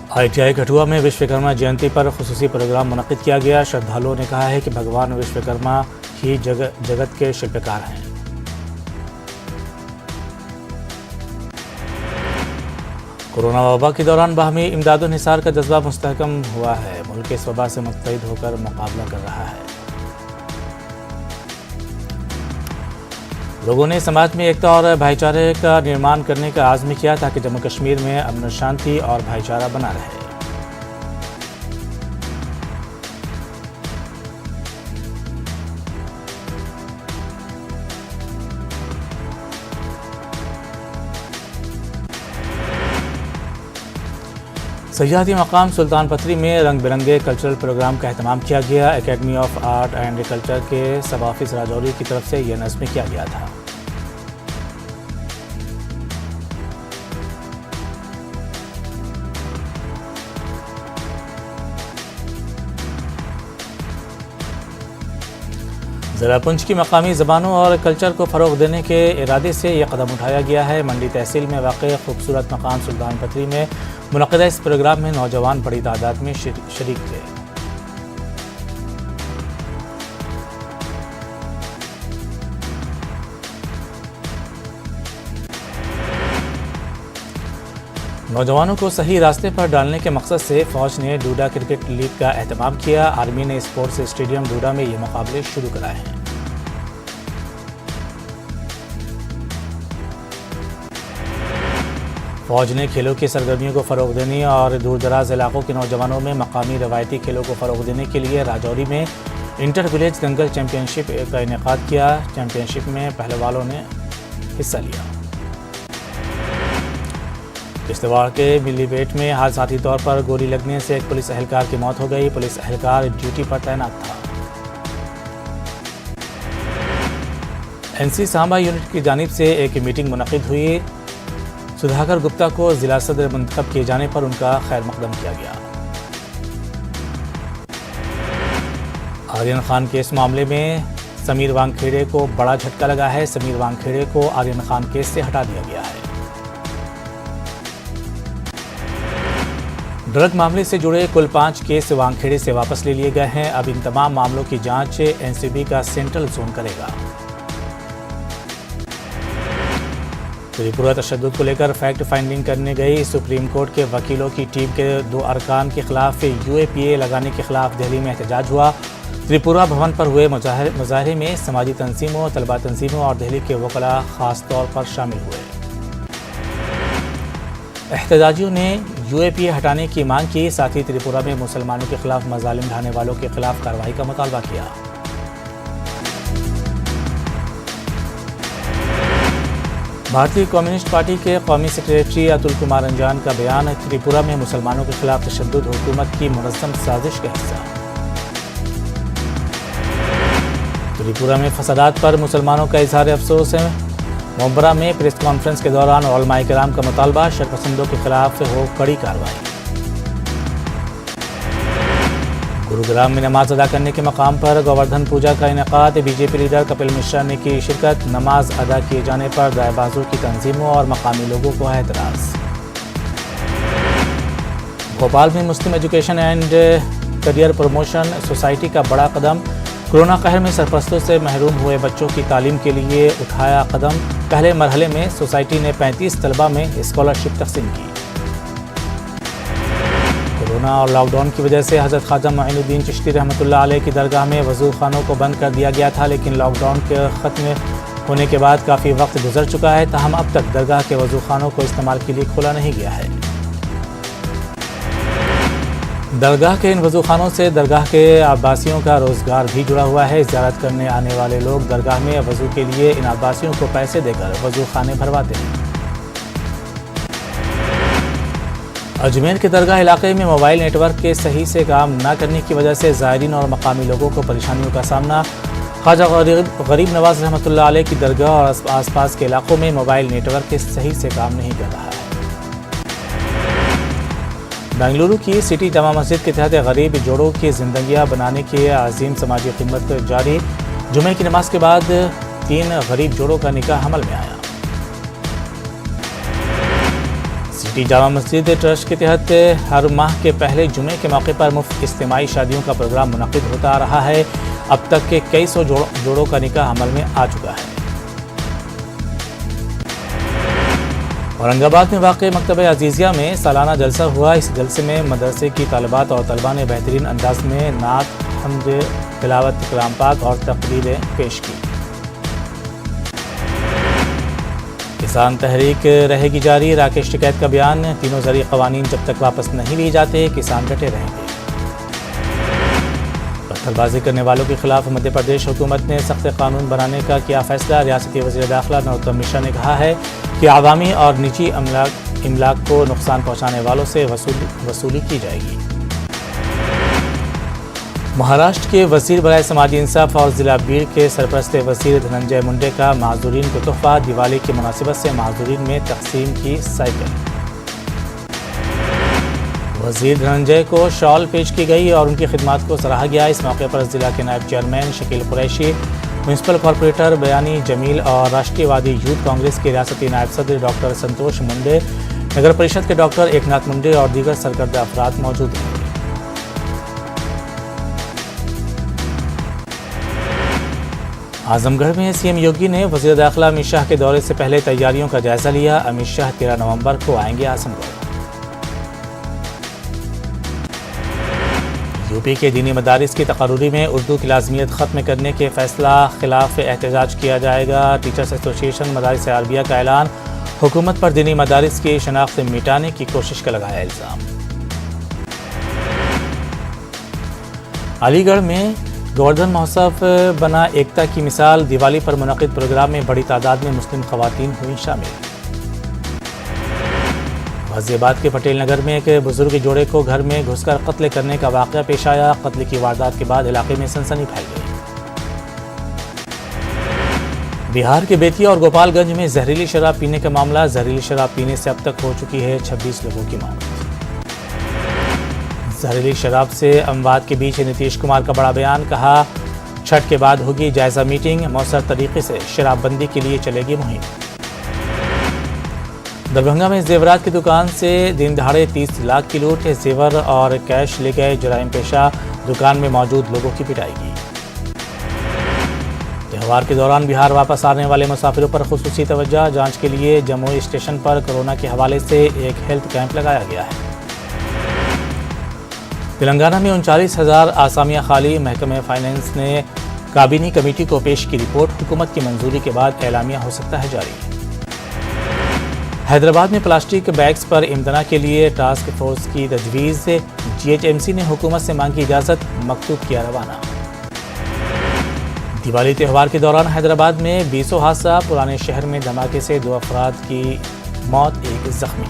ITI Kathua में विश्वकर्मा जयंती पर खुसूसी programme मुनक्किद किया गया। श्रद्धालुओं ने कहा है कि भगवान विश्वकर्मा ही जगत के शिल्पकार हैं। कोरोना वबा के दौरान बाहमी इमदादुल निसार का जज्बा मुस्तहकम हुआ है। मुल्क इस वबा से मुत्तहिद होकर मुकाबला कर रहा है। लोगों ने समाज में एकता और भाईचारे का निर्माण करने का आज़्म किया ताकि जम्मू कश्मीर में अमन शांति और भाईचारा बना रहे। सयाहती मकाम सुल्तान पथरी में रंग बिरंगे कल्चरल प्रोग्राम का एहतमाम किया गया। Academy of art and culture के सब ऑफिस राजौरी की तरफ से यह नज़्म किया गया था। ज़िला पुंछ की मकामी ज़बानों और कल्चर को फ़रोग़ देने के इरादे से यह कदम उठाया गया है। मंडी तहसील में वाक़ खूबसूरत मकाम सुल्तान पथरी में मुनक़्क़िदा इस प्रोग्राम में नौजवान बड़ी तादाद में शरीक थे। नौजवानों को सही रास्ते पर डालने के मकसद से फ़ौज ने डूडा क्रिकेट लीग का एहतमाम किया। आर्मी ने स्पोर्ट्स स्टेडियम डूडा में ये मुकाबले शुरू कराए हैं। फ़ौज ने खेलों की सरगर्मियों को फ़रोग़ देने और दूर दराज इलाकों के नौजवानों में मकामी रवायती खेलों को फ़रोग़ देने के लिए राजौरी में इंटर विलेज दंगल चैम्पियनशिप का इनेकाद किया। चैम्पियनशिप में पहलवानों ने हिस्सा लिया। किश्तवाड़ के मिलीपेट में हादसाती तौर पर गोली लगने से एक पुलिस एहलकार की मौत हो गई। पुलिस एहलकार ड्यूटी पर तैनात था। NC सांबा यूनिट की जानिब से एक मीटिंग मुनक़्क़िद हुई। सुधाकर गुप्ता को जिला सदर मुंतखब किए जाने पर उनका खैर मकदम किया गया। आर्यन खान केस मामले में समीर वांगखेड़े को बड़ा झटका लगा है। समीर वांगखेड़े को आर्यन खान केस से हटा दिया गया है। ड्रग मामले से जुड़े कुल 5 केस वांगखेड़े से वापस ले लिए गए हैं। अब इन तमाम मामलों की जांच NCB का सेंट्रल जोन करेगा। त्रिपुरा तशद्दुद को लेकर फैक्ट फाइंडिंग करने गई सुप्रीम कोर्ट के वकीलों की टीम के 2 अरकान के खिलाफ UAPA लगाने के खिलाफ दिल्ली में एहतजाज हुआ। त्रिपुरा भवन पर हुए मुजाहरे में समाजी तंजीमों, तलबा तंजीमों और दिल्ली के वकला खास तौर पर शामिल हुए। एहतजाजियों ने UAPA हटाने की मांग की। साथ ही त्रिपुरा में मुसलमानों के खिलाफ मजालिम ढाने वालों के खिलाफ कार्रवाई का मुतालबा किया। भारतीय कम्युनिस्ट पार्टी के कौमी सेक्रेटरी अतुल कुमार अंजान का बयान त्रिपुरा में मुसलमानों के खिलाफ तशद्दुद हुकूमत की मुनज़्ज़म साजिश का हिस्सा। त्रिपुरा में फसादात पर मुसलमानों का इजहार अफसोस है। मुंबरा में प्रेस कॉन्फ्रेंस के दौरान उलमा किराम का मुतालबा, शरपसंदों के खिलाफ हो कड़ी कार्रवाई। गुरुग्राम में नमाज अदा करने के मकाम पर गोवर्धन पूजा का इनेकाद। BJP लीडर कपिल मिश्रा ने की शिरकत। नमाज अदा किए जाने पर दाएबाजों की तंजीमों और मकामी लोगों को है एतराज़। भोपाल में Muslim Education and Career Promotion Society का बड़ा कदम। कोरोना कहर में सरपरस्तों से महरूम हुए बच्चों की तालीम के लिए उठाया कदम। पहले मरहले में सोसाइटी ने 35 तलबा में स्कॉलरशिप तकसीम की। कोरोना और लॉकडाउन की वजह से हज़रत ख्वाजा मोइनुद्दीन चिश्ती रहमतुल्लाह अलैह की दरगाह में वज़ू खानों को बंद कर दिया गया था, लेकिन लॉकडाउन के ख़त्म होने के बाद काफ़ी वक्त गुजर चुका है। ताहम अब तक दरगाह के वज़ू खानों को इस्तेमाल के लिए खोला नहीं गया है। दरगाह के इन वज़ू खानों से दरगाह के अब्बासियों का रोज़गार भी जुड़ा हुआ है। ज़ियारत करने आने वाले लोग दरगाह में वज़ू के लिए इन अब्बासियों को पैसे देकर वज़ू खाने भरवाते हैं। अजमेर के दरगाह इलाके में मोबाइल नेटवर्क के सही से काम न करने की वजह से ज़ायरीन और मकामी लोगों को परेशानियों का सामना। ख्वाजा गरीब नवाज रहमतुल्लाह अलैह की दरगाह और आसपास के इलाकों में मोबाइल नेटवर्क के सही से काम नहीं कर रहा है। बेंगलुरु की सिटी जमा मस्जिद के तहत गरीब जोड़ों की ज़िंदगियाँ बनाने की अजीम समाजी खिदमत जारी। जुमे की नमाज के बाद 3 गरीब जोड़ों का निकाह अमल में आया। सिटी जामा मस्जिद ट्रस्ट के तहत हर माह के पहले जुमे के मौके पर मुफ्त इज्तिमाई शादियों का प्रोग्राम मुनक़िद होता आ रहा है। अब तक के कई सौ जोड़ों का निकाह अमल में आ चुका है। औरंगाबाद में वाक़ मकतब अजीज़िया में सालाना जलसा हुआ। इस जलसे में मदरसे की तालिबात और तलबा ने बेहतरीन अंदाज में नात, हम्द, तिलावत कलाम पाक और तक़रीरें पेश की। किसान तहरीक रहेगी जारी। राकेश टिकैत का बयान, तीनों ज़रूरी क़वानीन जब तक वापस नहीं लिए जाते किसान डटे रहेंगे। पत्थरबाजी करने वालों के खिलाफ मध्य प्रदेश हुकूमत ने सख्त कानून बनाने का किया फैसला। रियासती वज़ीर दाखिला नरोत्तम मिश्रा ने कहा है कि आवामी और निजी इमलाक को नुकसान पहुँचाने वालों से वसूली की जाएगी। महाराष्ट्र के वज़ीर बराए समाजी इंसाफ और ज़िला बीड़ के सरपरस्त वज़ीर धनंजय मुंडे का माज़ूरीन को तोहफ़ा। दिवाली की मुनासिबत से माज़ूरीन में तक़सीम की साइकिल। वज़ीर धनंजय को शॉल पेश की गई और उनकी खिदमात को सराहा गया। इस मौके पर ज़िला के नायब chairman Shakeel Qureshi, municipal corporator बयानी जमील और राष्ट्रीयवादी यूथ कांग्रेस के रियासती नायब सदर डॉक्टर संतोष मुंडे, नगर परिषद के डॉक्टर एकनाथ मुंडे और दीगर सरकर्दा अफराद मौजूद हैं। आजमगढ़ में सीएम योगी ने वज़ीर दाखिला अमित शाह के दौरे से पहले तैयारियों का जायजा लिया। अमित शाह 13 नवंबर को आएंगे आजमगढ़। यूपी के दीनी मदारिस की तकर्रुरी में उर्दू की लाज़मियत ख़त्म करने के फैसला खिलाफ एहतजाज किया जाएगा। टीचर्स एसोसिएशन मदारिस अरबिया का ऐलान, हुकूमत पर दीनी मदारिस की शनाख्त मिटाने की कोशिश का लगाया इल्ज़ाम। अलीगढ़ में गोवर्धन महोत्सव बना एकता की मिसाल। दिवाली पर मुनक़िद प्रोग्राम में बड़ी तादाद में मुस्लिम ख़वातीन हुई शामिल। गाज़ियाबाद के पटेल नगर में एक बुजुर्ग जोड़े को घर में घुसकर कत्ल करने का वाक़या पेश आया। कत्ल की वारदात के बाद इलाके में सनसनी फैल गई। बिहार के बेतिया और गोपालगंज में जहरीली शराब पीने का मामला। जहरीली शराब पीने से अब तक हो चुकी है 26 लोगों की मौत। जहरीली शराब से अमवात के बीच नीतीश कुमार का बड़ा बयान, कहा छठ के बाद होगी जायजा मीटिंग, मौसर तरीके से शराबबंदी के लिए चलेगी मुहिम। दरभंगा में जेवरात की दुकान से दिन दहाड़े 30 लाख की लूट। जेवर और कैश ले गए जुराइम पेशा, दुकान में मौजूद लोगों की पिटाई की। त्यौहार के दौरान बिहार वापस आने वाले मुसाफिरों पर खुसूसी तवज्जो। जांच के लिए जमुई स्टेशन पर कोरोना के हवाले से एक हेल्थ कैंप लगाया गया है। तेलंगाना में 39,000 आसामियां खाली। महकमे फाइनेंस ने काबीनी कमेटी को पेश की रिपोर्ट। हुकूमत की मंजूरी के बाद एलामिया हो सकता है जारी। हैदराबाद में प्लास्टिक बैग्स पर इम्तना के लिए टास्क फोर्स की तजवीज़। GHMC ने हुकूमत से मांगी इजाज़त, मकतूब किया रवाना। दिवाली त्यौहार के दौरान हैदराबाद में 20 हादसा। पुराने शहर में धमाके से 2 अफराद की मौत, 1 जख्मी।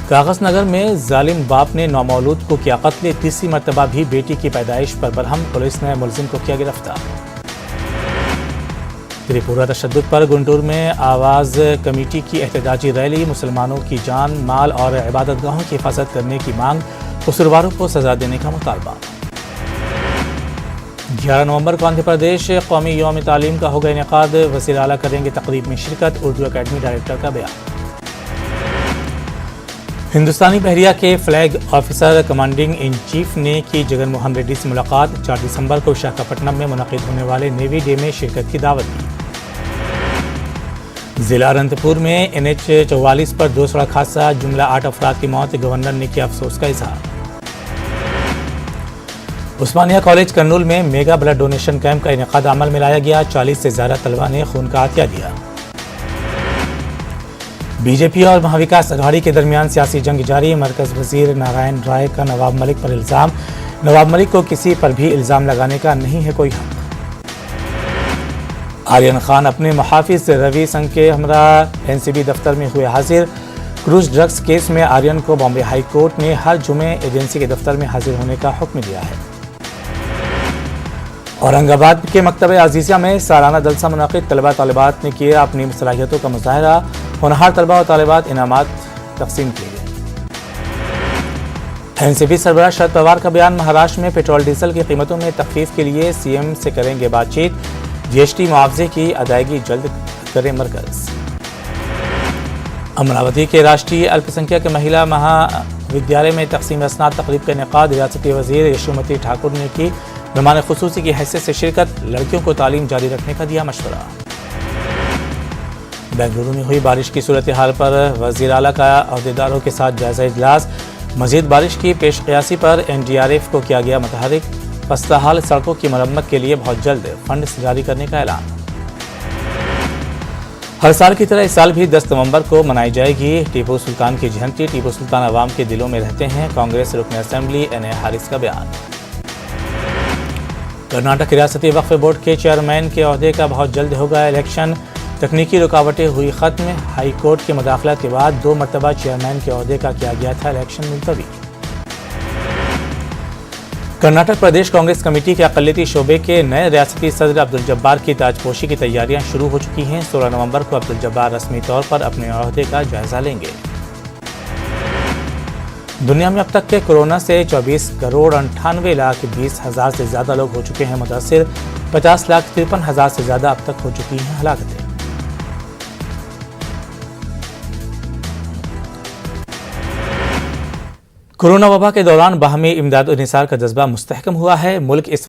कागज नगर में जालिम बाप ने नौमौलूद को किया कत्ल। तीसरी मरतबा भी बेटी की पैदाइश पर बरहम। पुलिस ने मुलजिम को किया गिरफ्तार। त्रिपुरा तशद्दुद पर गुंटूर में आवाज़ कमेटी की एहतजाजी रैली। मुसलमानों की जान, माल और इबादतगाहों की हिफाजत करने की मांग। कसूरवारों को सजा देने का मुतालबा। 11 नवंबर को आंध्र प्रदेश कौमी यौम तालीम का होगा इनेकाद। वज़ीर आला करेंगे तकरीब में शिरकत। उर्दू अकेडमी डायरेक्टर का बयान। हिंदुस्तानी बहरिया के flag officer commanding in chief ने की जगन मोहन रेड्डी से मुलाकात। 4 दिसंबर को विशाखापट्टनम में मुनक़िद होने वाले नेवी डे में शिरकत की दावत दी। जिला अनंतपुर में NH 44 पर 2 सड़क हादसा, जुमला 8 अफराद की मौत। गवर्नर ने किया अफसोस का इजहार। उस्मानिया कॉलेज कर्नूल में मेगा ब्लड डोनेशन कैंप का इनेकाद अमल में लाया गया। 40 से ज़्यादा तलबा ने खून का अतिया दिया। बीजेपी और महाविकास अघाड़ी के दरमियान सियासी जंग जारी। मरकज वजीर नारायण राय का नवाब मलिक पर इल्ज़ाम। नवाब मलिक को किसी पर भी इल्ज़ाम लगाने का नहीं है कोई हक। आर्यन खान अपने मुहाफिज रवि संघ के हमरा NCB दफ्तर में हुए हाजिर। क्रूज ड्रग्स केस में आर्यन को बॉम्बे हाई कोर्ट ने हर जुमे एजेंसी के दफ्तर में हाजिर होने का हुक्म दिया है। औरंगाबाद के मकतब अजीज़िया में सालाना जलसा मुनाक़िद। तलबा तालिबात ने किए अपनी सलाहियतों का मुज़ाहरा। होनहार तलबा और तालिबात इनामात तकसीम किए गए। NCB सरबराह शरद पवार का बयान। महाराष्ट्र में पेट्रोल डीजल की कीमतों में तखफीफ के लिए CM से करेंगे बातचीत। GST मुआवजे की अदायगी जल्द करे मरकज। अमरावती के राष्ट्रीय अल्पसंख्यक महिला महाविद्यालय में तकसीम असनाद तकरीब का इनेकाद रियासती वज़ीर यशोमती ठाकुर ने की मेहमान खुसूसी की हैसियत से शिरकत, लड़कियों को तालीम जारी रखने का दिया मशवरा। बेंगलुरु में हुई बारिश की सूरत हाल पर वज़ीर आला का अहदेदारों के साथ जायजा इजलास, मज़ीद बारिश की पेश क़यासी पर NDRF को किया गया मुतहरिक, पस्ताहाल सड़कों की मरम्मत के लिए बहुत जल्द फंड जारी करने का ऐलान। हर साल की तरह इस साल भी 10 नवंबर को मनाई जाएगी टीपू सुल्तान की जयंती। टीपू सुल्तान अवाम के दिलों में रहते हैं, कांग्रेस रुकन असेंबली NA हारिस का बयान। कर्नाटक रियासती वक्फ बोर्ड के चेयरमैन के ओहदे का बहुत जल्द होगा इलेक्शन, तकनीकी रुकावटें हुई खत्म। हाई कोर्ट की मुदाखलत के बाद 2 मरतबा चेयरमैन के ओहदे का किया गया था इलेक्शन मुलतवी। कर्नाटक प्रदेश कांग्रेस कमेटी के अक़लियती शोबे के नए रियासती सदर अब्दुल जब्बार की ताजपोशी की तैयारियां शुरू हो चुकी हैं। 16 नवंबर को अब्दुल जब्बार रस्मी तौर पर अपने ओहदे का जायजा लेंगे। दुनिया में अब तक के कोरोना से 24,98,20,000 से ज़्यादा लोग हो चुके हैं मुतासिर, 50,53,000 से ज़्यादा अब तक हो चुकी हैं हलाकतें। कोरोना वबा के दौरान बाहमी इमदाद और निसार का जज्बा मुस्तहकम हुआ है। मुल्क इस